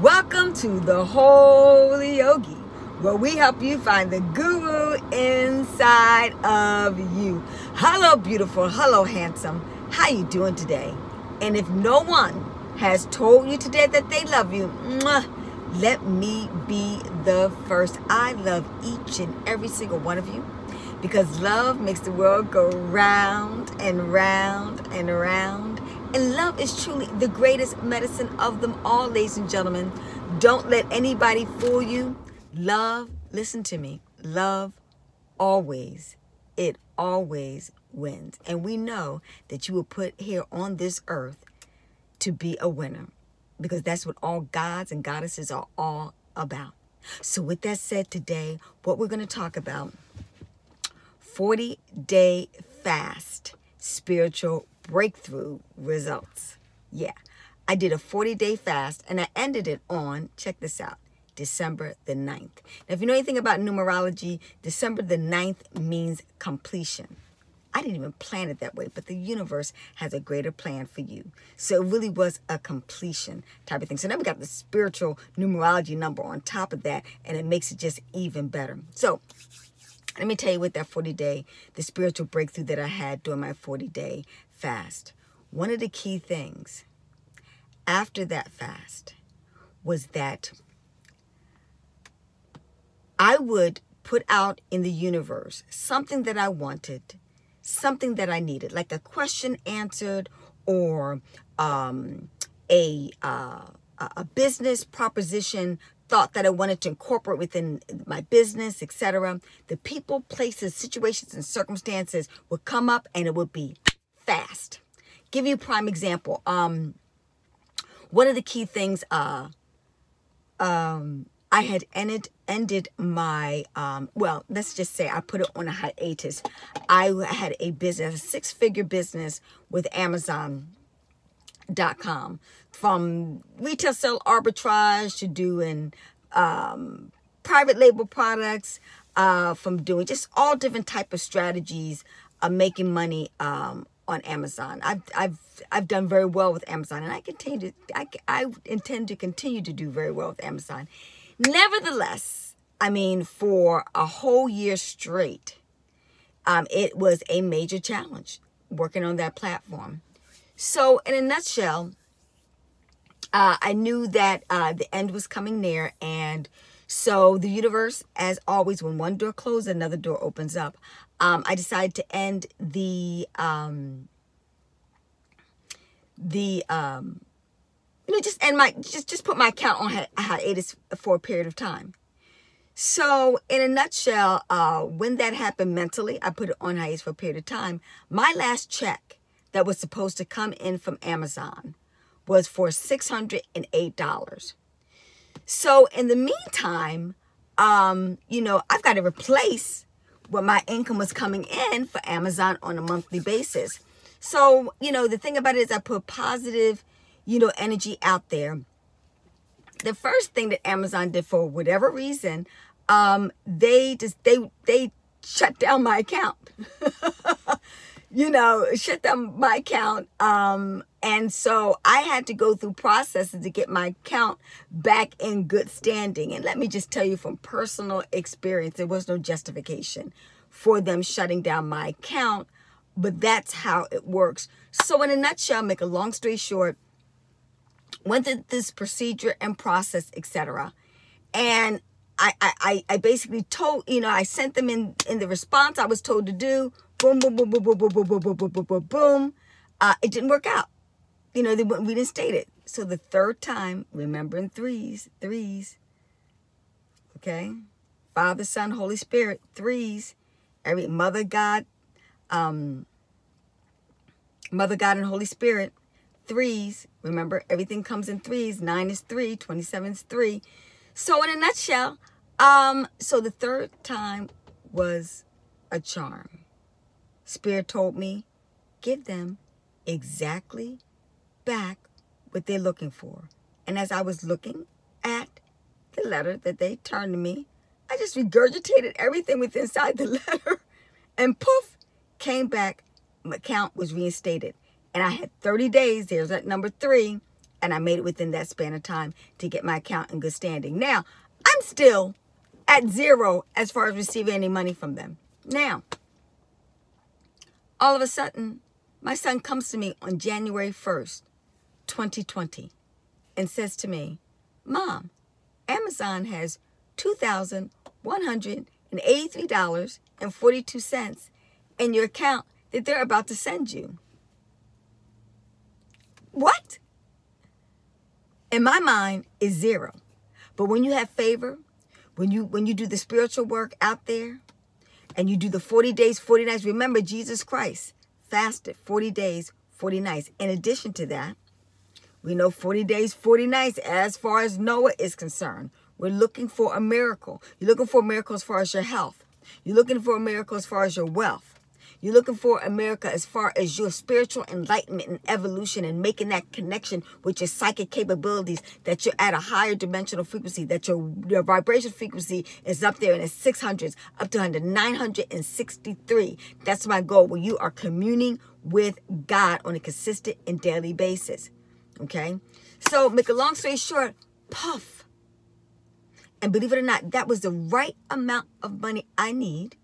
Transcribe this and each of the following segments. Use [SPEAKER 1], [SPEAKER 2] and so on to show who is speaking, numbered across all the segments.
[SPEAKER 1] Welcome to the Holy Yogi, where we help you find the guru inside of you. Hello, beautiful. Hello, handsome. How you doing today? And if no one has told you today that they love you, let me be the first. I love each and every single one of you because love makes the world go round and round and around. And love is truly the greatest medicine of them all, ladies and gentlemen. Don't let anybody fool you. Love, listen to me, love always, it always wins. And we know that you were put here on this earth to be a winner, because that's what all gods and goddesses are all about. So with that said, today, what we're going to talk about, 40-day fast, spiritual breakthrough results. Yeah, I did a 40-day fast and I ended it on, check this out, December the 9th. Now, if you know anything about numerology, December the 9th means completion. I didn't even plan it that way, but the universe has a greater plan for you. So it really was a completion type of thing. So now we got the spiritual numerology number on top of that, and it makes it just even better. So let me tell you what that 40-day, the spiritual breakthrough that I had during my 40-day fast. One of the key things after that fast was that I would put out in the universe something that I wanted, something that I needed, like a question answered, or a business proposition, thought that I wanted to incorporate within my business, etc. The people, places, situations, and circumstances would come up, and it would be fast. Give you a prime example. One of the key things, I had ended my, well, let's just say I put it on a hiatus. I had a business, a six-figure business with Amazon.com, from retail sale arbitrage to doing private label products, from doing just all different type of strategies of making money on Amazon. I've done very well with Amazon, and I intend to continue to do very well with Amazon. Nevertheless, I mean, for a whole year straight, it was a major challenge working on that platform. So in a nutshell, I knew that the end was coming near, and so the universe, as always, when one door closes, another door opens up. I decided to end just put my account on hiatus for a period of time. So in a nutshell, when that happened mentally, I put it on hiatus for a period of time. My last check that was supposed to come in from Amazon was for $608. So in the meantime, I've got to replace what my income was coming in for Amazon on a monthly basis. So, the thing about it is I put positive, energy out there. The first thing that Amazon did, for whatever reason, they shut down my account. Shut down my account. And so I had to go through processes to get my account back in good standing. And let me just tell you from personal experience, there was no justification for them shutting down my account, but that's how it works. So in a nutshell, make a long story short, went through this procedure and process, etc. And I basically told, I sent them in the response I was told to do. Boom, boom, boom, boom, boom, boom, boom, boom, boom, boom, boom, boom, boom. It didn't work out. We didn't state it. So the third time, remembering threes. Okay? Father, Son, Holy Spirit, threes. Every Mother God and Holy Spirit, threes. Remember, everything comes in threes. 9 is 3, 27 is 3. So in a nutshell, so the third time was a charm. Spirit told me, give them exactly back what they're looking for. And as I was looking at the letter that they turned to me, I just regurgitated everything within inside the letter, and poof, came back. My account was reinstated. And I had 30 days, there's that number 3, And I made it within that span of time to get my account in good standing. Now, I'm still at zero as far as receiving any money from them. Now, all of a sudden, my son comes to me on January 1st, 2020, and says to me, Mom, Amazon has $2,183.42 in your account that they're about to send you. What? In my mind, is zero. But when you have favor, when you do the spiritual work out there, and you do the 40 days, 40 nights, remember Jesus Christ fasted 40 days, 40 nights. In addition to that, we know 40 days, 40 nights as far as Noah is concerned. We're looking for a miracle. You're looking for a miracle as far as your health. You're looking for a miracle as far as your wealth. You're looking for a miracle as far as your spiritual enlightenment and evolution and making that connection with your psychic capabilities, that you're at a higher dimensional frequency, that your vibration frequency is up there in the 600s, up to 963. That's my goal, where you are communing with God on a consistent and daily basis. Okay? So, make a long story short, puff. And believe it or not, that was the right amount of money I need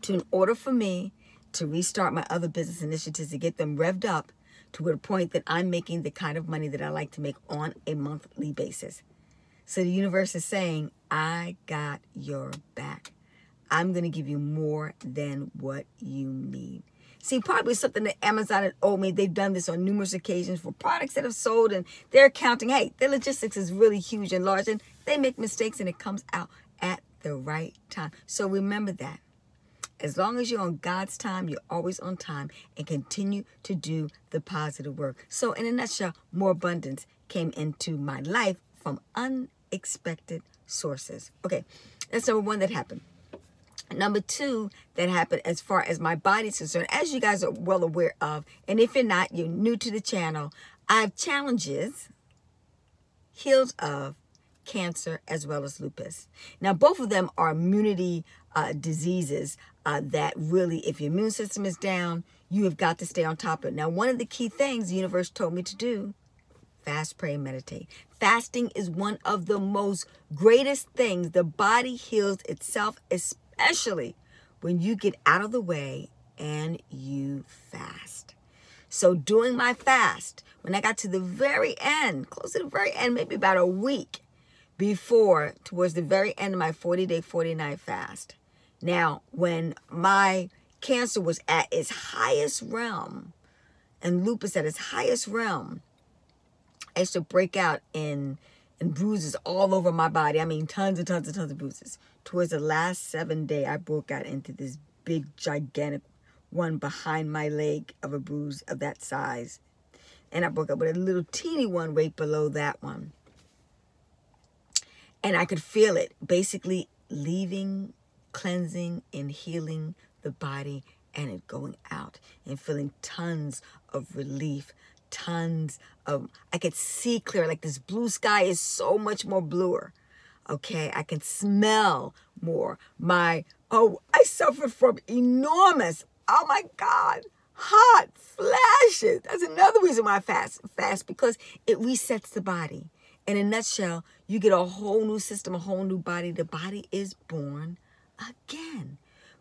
[SPEAKER 1] in order for me to restart my other business initiatives, to get them revved up to the point that I'm making the kind of money that I like to make on a monthly basis. So the universe is saying, I got your back. I'm going to give you more than what you need. See, probably something that Amazon had owed me. They've done this on numerous occasions for products that have sold, and they're counting, hey, their logistics is really huge and large, and they make mistakes, and it comes out at the right time. So remember that. As long as you're on God's time, you're always on time, and continue to do the positive work. So in a nutshell, more abundance came into my life from unexpected sources. Okay, that's number one that happened. Number two that happened as far as my body's concerned, as you guys are well aware of, and if you're not, you're new to the channel, I have challenges healed of cancer as well as lupus. Now, both of them are immunity diseases that really, if your immune system is down, you have got to stay on top of it. Now, one of the key things the universe told me to do, fast, pray, and meditate. Fasting is one of the most greatest things. The body heals itself, especially when you get out of the way and you fast. So during my fast, when I got to the very end, close to the very end, maybe about a week before, towards the very end of my 40-day, 40-night fast. Now, when my cancer was at its highest realm and lupus at its highest realm, I used to break out in bruises all over my body. I mean, tons and tons and tons of bruises. Towards the last 7 day, I broke out into this big, gigantic one behind my leg of a bruise of that size. And I broke out with a little teeny one right below that one. And I could feel it basically leaving, cleansing, and healing the body, and it going out and feeling tons of relief, tons of, I could see clear, like this blue sky is so much more bluer. Okay, I can smell more. I suffered from enormous, oh my God, hot flashes. That's another reason why I fast, because it resets the body. In a nutshell, you get a whole new system, a whole new body. The body is born again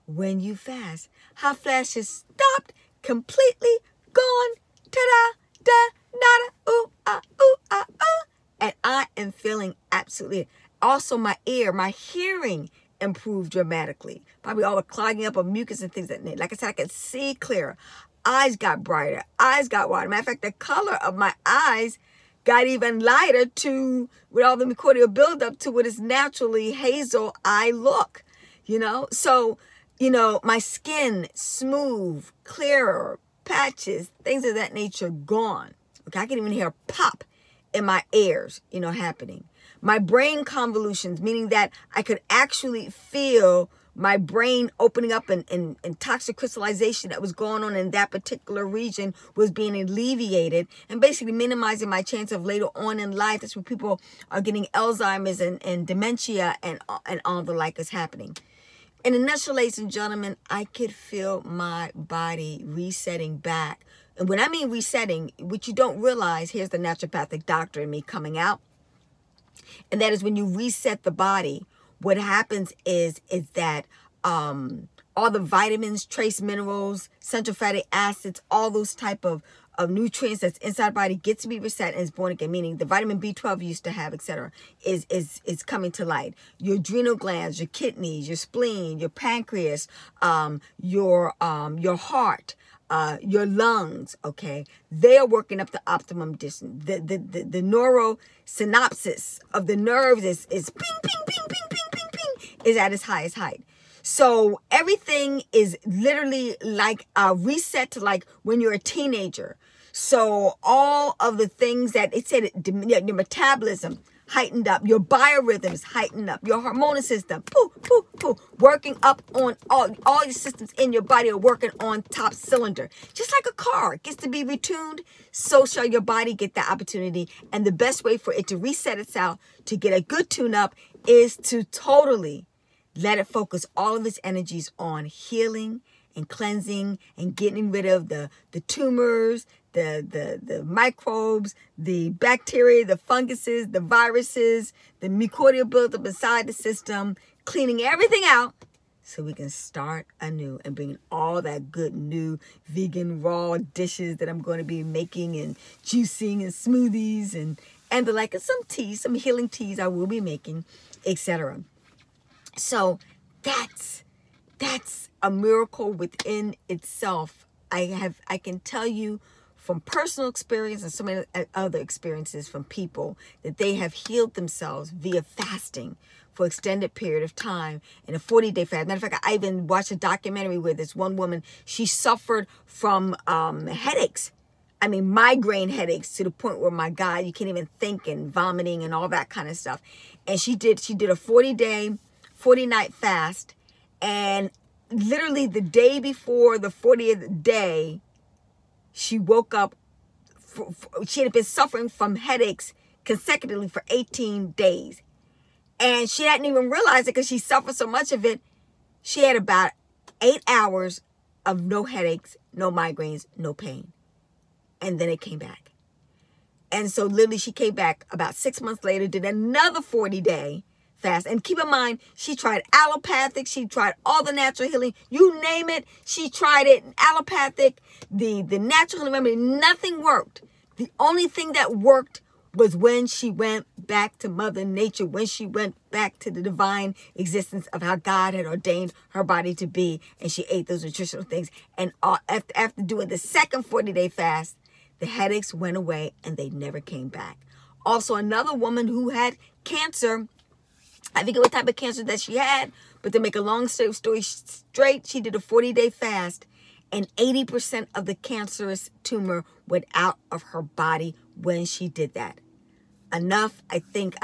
[SPEAKER 1] when you fast. Hot flashes stopped, completely gone. Ta-da, da, nada, ooh, ah, ooh, ah, ooh. And I am feeling absolutely. Also, my hearing improved dramatically. Probably all the clogging up of mucus and things like I said, I could see clearer. Eyes got brighter. Eyes got wider. Matter of fact, the color of my eyes got even lighter with all the meconial buildup to what is naturally hazel eye look, So, my skin, smooth, clearer, patches, things of that nature gone. Okay, I can even hear a pop in my ears, happening. My brain convolutions, meaning that I could actually feel my brain opening up and toxic crystallization that was going on in that particular region was being alleviated, and basically minimizing my chance of later on in life. That's when people are getting Alzheimer's and dementia and all the like is happening. In a nutshell, ladies and gentlemen, I could feel my body resetting back And when I mean resetting, what you don't realize, here's the naturopathic doctor in me coming out, and that is when you reset the body, what happens is that all the vitamins, trace minerals, essential fatty acids, all those type of nutrients that's inside the body gets to be reset and is born again, meaning the vitamin B12 you used to have, etc., is coming to light. Your adrenal glands, your kidneys, your spleen, your pancreas, your heart, your lungs, okay, they are working up the optimum distance. The neurosynapses of the nerves is ping, ping, ping, ping, ping, ping, ping, is at its highest height. So everything is literally like a reset to like when you're a teenager. So all of the things that it said, your metabolism heightened up, your biorhythms heightened up, your hormonal system, working up on all your systems in your body are working on top cylinder. Just like a car gets to be retuned, so shall your body get that opportunity. And the best way for it to reset itself, to get a good tune up, is to totally let it focus all of its energies on healing and cleansing and getting rid of the tumors, the microbes, the bacteria, the funguses, the viruses, the mucordial buildup inside the system, cleaning everything out so we can start anew and bring all that good new vegan raw dishes that I'm going to be making and juicing and smoothies and the like, and some teas, some healing teas I will be making, etc. So that's a miracle within itself. I can tell you from personal experience and so many other experiences from people that they have healed themselves via fasting for extended period of time in a 40-day fast. Matter of fact, I even watched a documentary where this one woman, she suffered from headaches. I mean, migraine headaches to the point where, my God, you can't even think, and vomiting and all that kind of stuff. And she did a 40-day, 40-night fast, and literally the day before the 40th day, she woke up. She had been suffering from headaches consecutively for 18 days. And she hadn't even realized it because she suffered so much of it. She had about 8 hours of no headaches, no migraines, no pain. And then it came back. And so literally she came back about 6 months later, did another 40-day fast. And keep in mind, she tried allopathic, she tried all the natural healing, you name it, she tried it. Allopathic, the natural healing remedy, nothing worked. The only thing that worked was when she went back to Mother Nature, when she went back to the divine existence of how God had ordained her body to be, and she ate those nutritional things. And after doing the second 40-day fast, the headaches went away and they never came back. Also, another woman who had cancer, I forget what type of cancer that she had, but to make a long story straight, she did a 40-day fast, and 80% of the cancerous tumor went out of her body when she did that. Enough, I think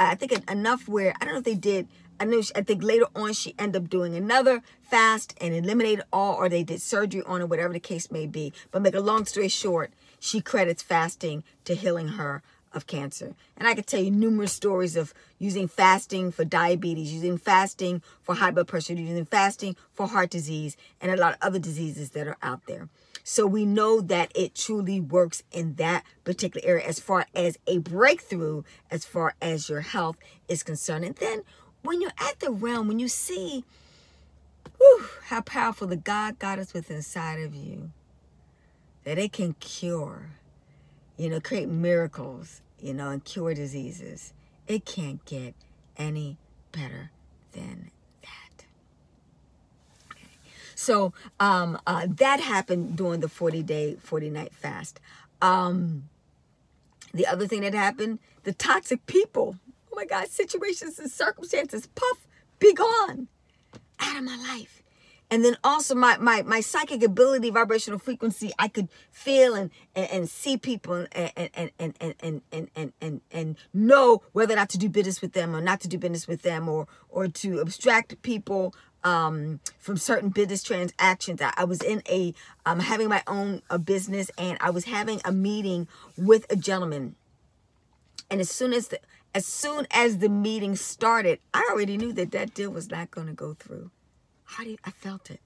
[SPEAKER 1] enough where, I don't know if they did, I think later on she ended up doing another fast and eliminated all, or they did surgery on it, whatever the case may be. But make a long story short, she credits fasting to healing her of cancer. And I could tell you numerous stories of using fasting for diabetes, using fasting for high blood pressure, using fasting for heart disease, and a lot of other diseases that are out there. So we know that it truly works in that particular area as far as a breakthrough, as far as your health is concerned. And then when you're at the realm, when you see how powerful the God is within inside of you, that it can cure, create miracles, and cure diseases. It can't get any better than that. Okay. So that happened during the 40-day, 40-night fast. The other thing that happened, the toxic people, oh my God, situations and circumstances, puff, be gone out of my life. And then also my psychic ability, vibrational frequency, I could feel and see people and know whether or not to do business with them or not to do business with them, or to abstract people from certain business transactions. I was in having my own business, and I was having a meeting with a gentleman. And as soon as the meeting started, I already knew that deal was not going to go through. I felt it.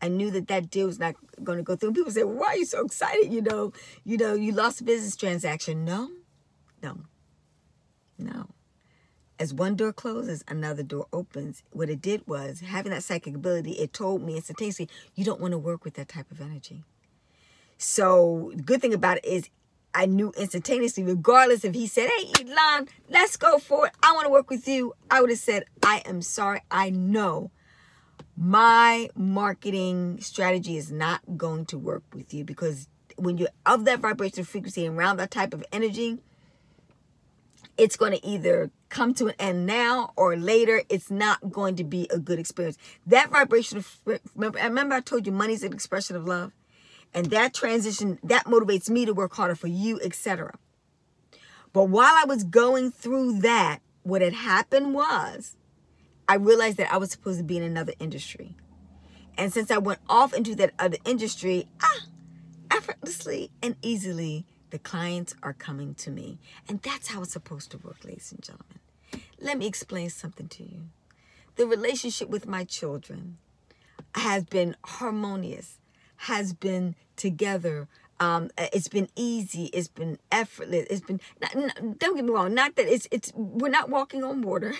[SPEAKER 1] I knew that that deal was not going to go through. And people say, well, why are you so excited? You lost a business transaction. No. As one door closes, another door opens. What it did was, having that psychic ability, it told me instantaneously, you don't want to work with that type of energy. So the good thing about it is I knew instantaneously, regardless if he said, hey, Elon, let's go for it. I want to work with you. I would have said, I am sorry. I know my marketing strategy is not going to work with you, because when you're of that vibrational frequency and around that type of energy, it's going to either come to an end now or later. It's not going to be a good experience. That vibration, remember I told you money's an expression of love? And that transition, that motivates me to work harder for you, etc. But while I was going through that, what had happened was I realized that I was supposed to be in another industry. And since I went off into that other industry, effortlessly and easily, the clients are coming to me. And that's how it's supposed to work, ladies and gentlemen. Let me explain something to you. The relationship with my children has been harmonious, has been together. It's been easy. It's been effortless. It's been, don't get me wrong, not that we're not walking on water.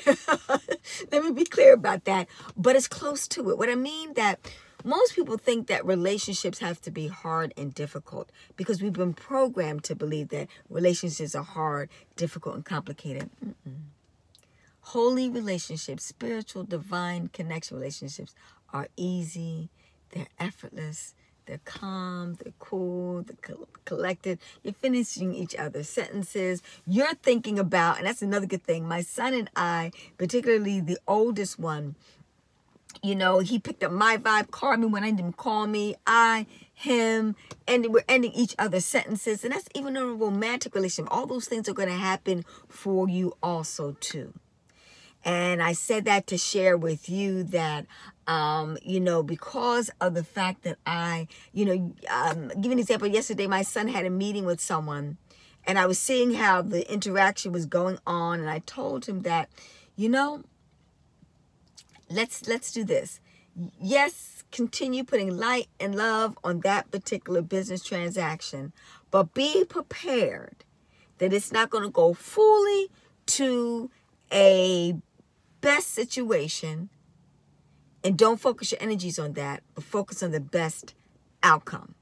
[SPEAKER 1] Let me be clear about that. But it's close to it. What I mean that most people think that relationships have to be hard and difficult because we've been programmed to believe that relationships are hard, difficult, and complicated. Holy relationships, spiritual, divine connection relationships are easy. They're effortless. They're calm. They're cool. They're collected. You're finishing each other's sentences. You're thinking about, and that's another good thing, my son and I, particularly the oldest one, he picked up my vibe, called me when I didn't even call me, I, him, and we're ending each other's sentences. And that's even in a romantic relationship. All those things are going to happen for you also, too. And I said that to share with you that, because of the fact that give an example. Yesterday, my son had a meeting with someone, and I was seeing how the interaction was going on. And I told him that, let's do this. Yes, continue putting light and love on that particular business transaction, but be prepared that it's not going to go fully to a best situation, and don't focus your energies on that, but focus on the best outcome.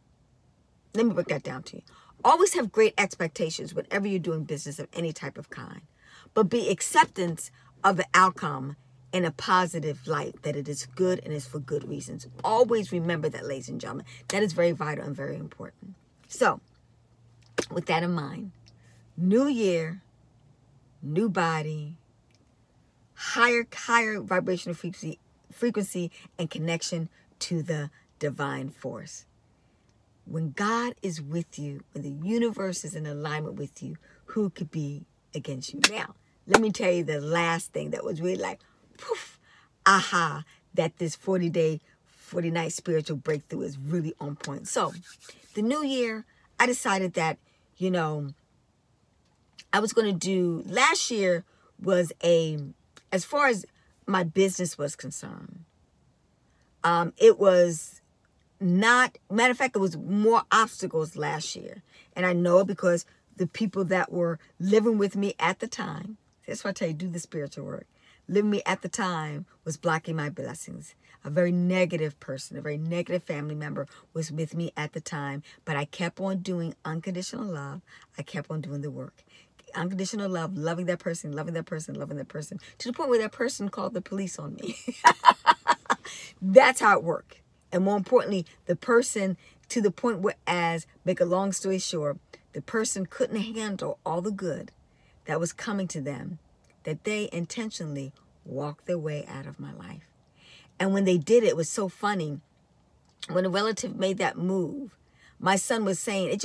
[SPEAKER 1] Let me break that down to you. Always have great expectations whenever you're doing business of any type of kind, but be acceptance of the outcome in a positive light, that it is good and is for good reasons. Always remember that, ladies and gentlemen. That is very vital and very important. So, with that in mind, new year, new body, higher vibrational frequency and connection to the divine force. When God is with you, when the universe is in alignment with you, who could be against you? Now, let me tell you the last thing that was really like, poof, aha, that this 40-day, 40-night spiritual breakthrough is really on point. So, the new year, I decided that, I was going to do, last year was as far as my business was concerned, it was not, matter of fact, it was more obstacles last year. And I know it because the people that were living with me at the time, that's why I tell you, do the spiritual work. Living with me at the time was blocking my blessings. A very negative person, a very negative family member was with me at the time. But I kept on doing unconditional love. I kept on doing the work. Unconditional love, loving that person, loving that person, loving that person, to the point where that person called the police on me. That's how it worked. And more importantly, the person, to the point where, as, make a long story short, the person couldn't handle all the good that was coming to them, that they intentionally walked their way out of my life. And when they did it, it was so funny. When a relative made that move, my son was saying, it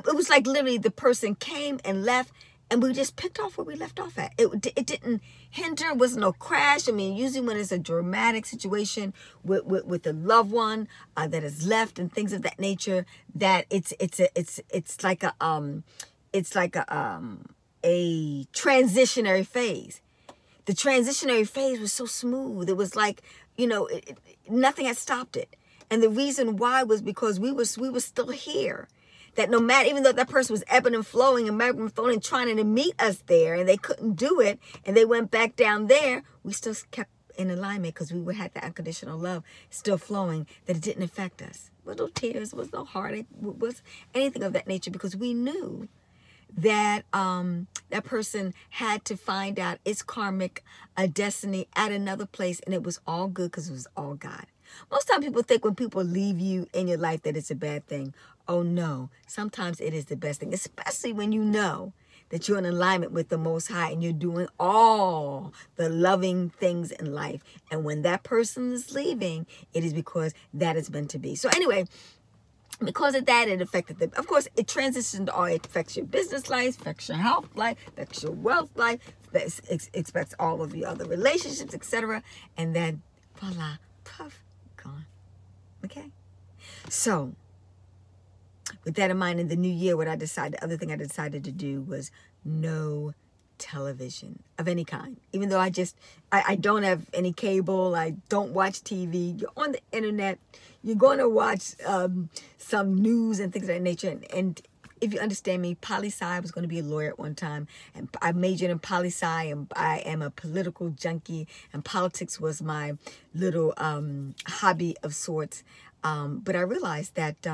[SPEAKER 1] was like literally the person came and left, and we just picked off where we left off at. It didn't hinder, it wasn't no crash. I mean, usually when it's a dramatic situation with a loved one that is left and things of that nature, that it's like a transitionary phase. The transitionary phase was so smooth. It was like, you know, nothing had stopped it. And the reason why was because we were still here. That no matter, even though that person was ebbing and flowing and trying to meet us there, and they couldn't do it, and they went back down there, we still kept in alignment because we had that unconditional love still flowing, that it didn't affect us. There was no tears, there was no heartache, was anything of that nature, because we knew that that person had to find out its karmic destiny at another place, and it was all good because it was all God. Most times people think when people leave you in your life that it's a bad thing. Oh no, sometimes it is the best thing, especially when you know that you're in alignment with the Most High and you're doing all the loving things in life. And when that person is leaving, it is because that is meant to be. So anyway, because of that, it affected them. Of course, it transitioned all. It affects your business life, affects your health life, affects your wealth life, affects all of your other relationships, etc. And then, voila, puff, gone. Okay? So, with that in mind, in the new year, the other thing I decided to do was no television of any kind. Even though I don't have any cable, I don't watch TV. You're on the internet, you're going to watch some news and things of that nature. And if you understand me, poli-sci, I was going to be a lawyer at one time, and I majored in poli-sci, and I am a political junkie, and politics was my little hobby of sorts. But I realized that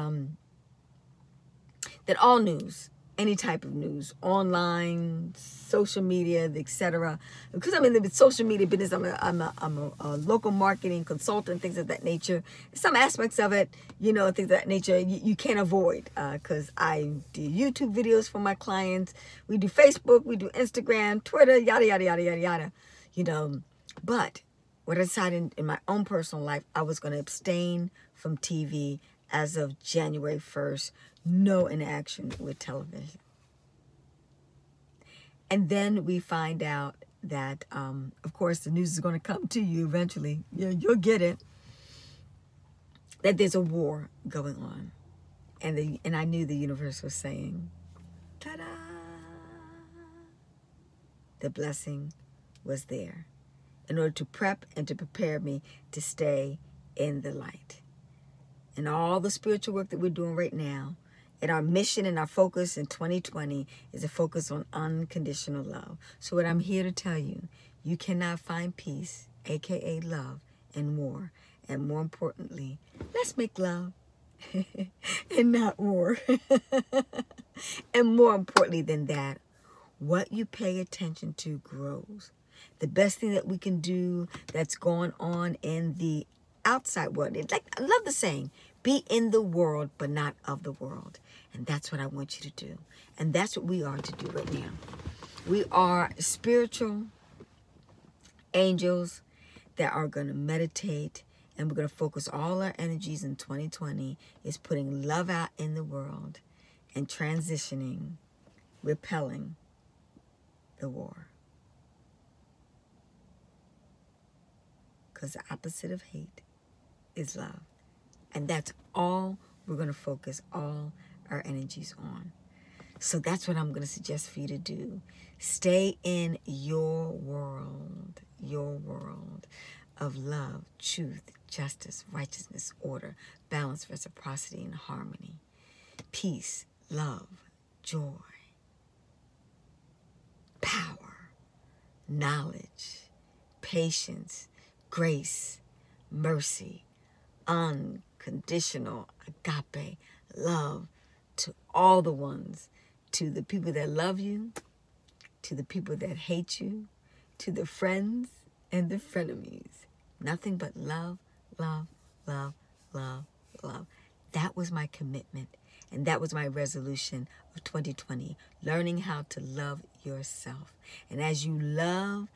[SPEAKER 1] that all news, any type of news, online, social media, etc. Because I'm in the social media business, I'm a local marketing consultant, things of that nature. Some aspects of it, you know, things of that nature, you can't avoid, because I do YouTube videos for my clients. We do Facebook, we do Instagram, Twitter, yada, yada, yada, yada, yada, you know. But what I decided in my own personal life, I was going to abstain from TV as of January 1st. No interaction with television. And then we find out that, of course, the news is going to come to you eventually. You'll get it. That there's a war going on. And I knew the universe was saying, ta-da! The blessing was there in order to prep and to prepare me to stay in the light. And all the spiritual work that we're doing right now, and our mission and our focus in 2020 is a focus on unconditional love. So what I'm here to tell you, you cannot find peace, aka love, in war. And more importantly, let's make love and not war. And more importantly than that, what you pay attention to grows. The best thing that we can do that's going on in the outside world, like I love the saying, be in the world, but not of the world. And that's what I want you to do. And that's what we are to do right now. We are spiritual angels that are going to meditate, and we're going to focus all our energies in 2020 is putting love out in the world and transitioning, repelling the war. Because the opposite of hate is love. And that's all we're going to focus all our energies on. So that's what I'm going to suggest for you to do. Stay in your world of love, truth, justice, righteousness, order, balance, reciprocity, and harmony. Peace, love, joy, power, knowledge, patience, grace, mercy, unconditional agape love to all the ones, to the people that love you, to the people that hate you, to the friends and the frenemies. Nothing but love, love, love, love, love. That was my commitment, and that was my resolution of 2020, learning how to love yourself. And as you love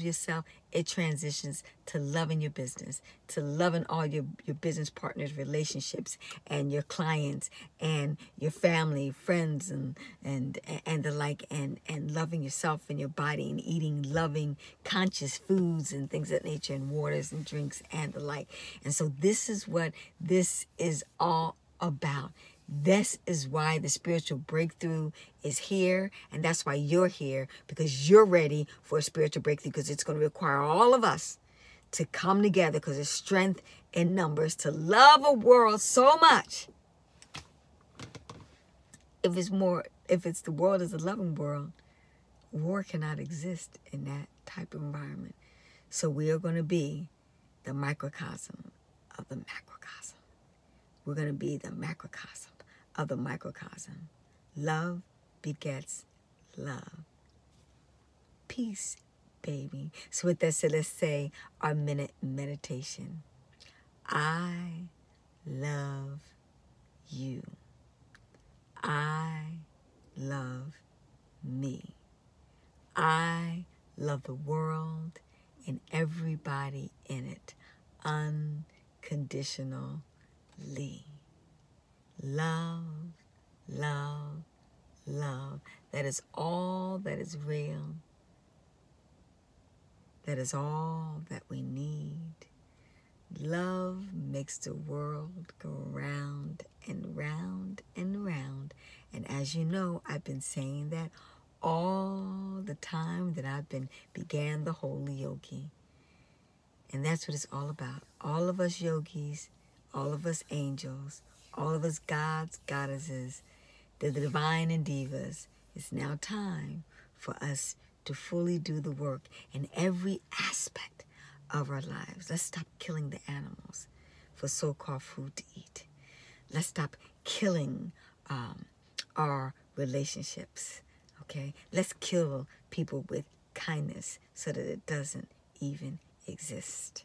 [SPEAKER 1] yourself, it transitions to loving your business, to loving all your business partners, relationships, and your clients, and your family, friends, and the like, and loving yourself and your body, and eating loving, conscious foods and things of that nature, and waters and drinks and the like. And so this is what this is all about. This is why the spiritual breakthrough is here, and that's why you're here, because you're ready for a spiritual breakthrough, because it's going to require all of us to come together, because there's strength in numbers, to love a world so much. If it's the world is a loving world, war cannot exist in that type of environment. So we are going to be the microcosm of the macrocosm. We're going to be the macrocosm of the microcosm. Love begets love. Peace, baby. So with that said, let's say our minute meditation. I love you. I love me. I love the world and everybody in it unconditionally. Love, love, love. That is all that is real. That is all that we need. Love makes the world go round and round and round. And as you know, I've been saying that all the time that I've began the Holy Yogi. And that's what it's all about. All of us yogis, all of us angels, all of us gods, goddesses, the divine and divas. It's now time for us to fully do the work in every aspect of our lives. Let's stop killing the animals for so-called food to eat. Let's stop killing our relationships, okay? Let's kill people with kindness so that it doesn't even exist.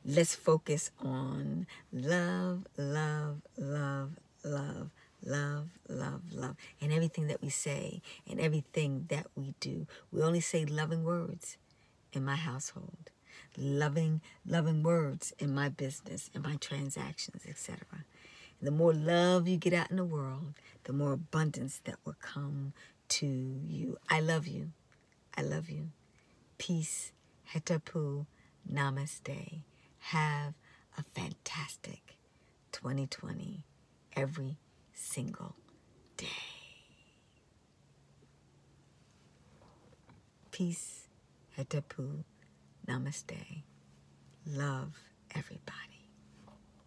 [SPEAKER 1] Let's focus on love, love, love, love, love, love, love, and everything that we say and everything that we do. We only say loving words in my household, loving words in my business, in my transactions, etc. The more love you get out in the world, the more abundance that will come to you. I love you. I love you. Peace. Hetapu. Namaste. Have a fantastic 2020 every single day. Peace. Hetapu. Namaste. Love everybody.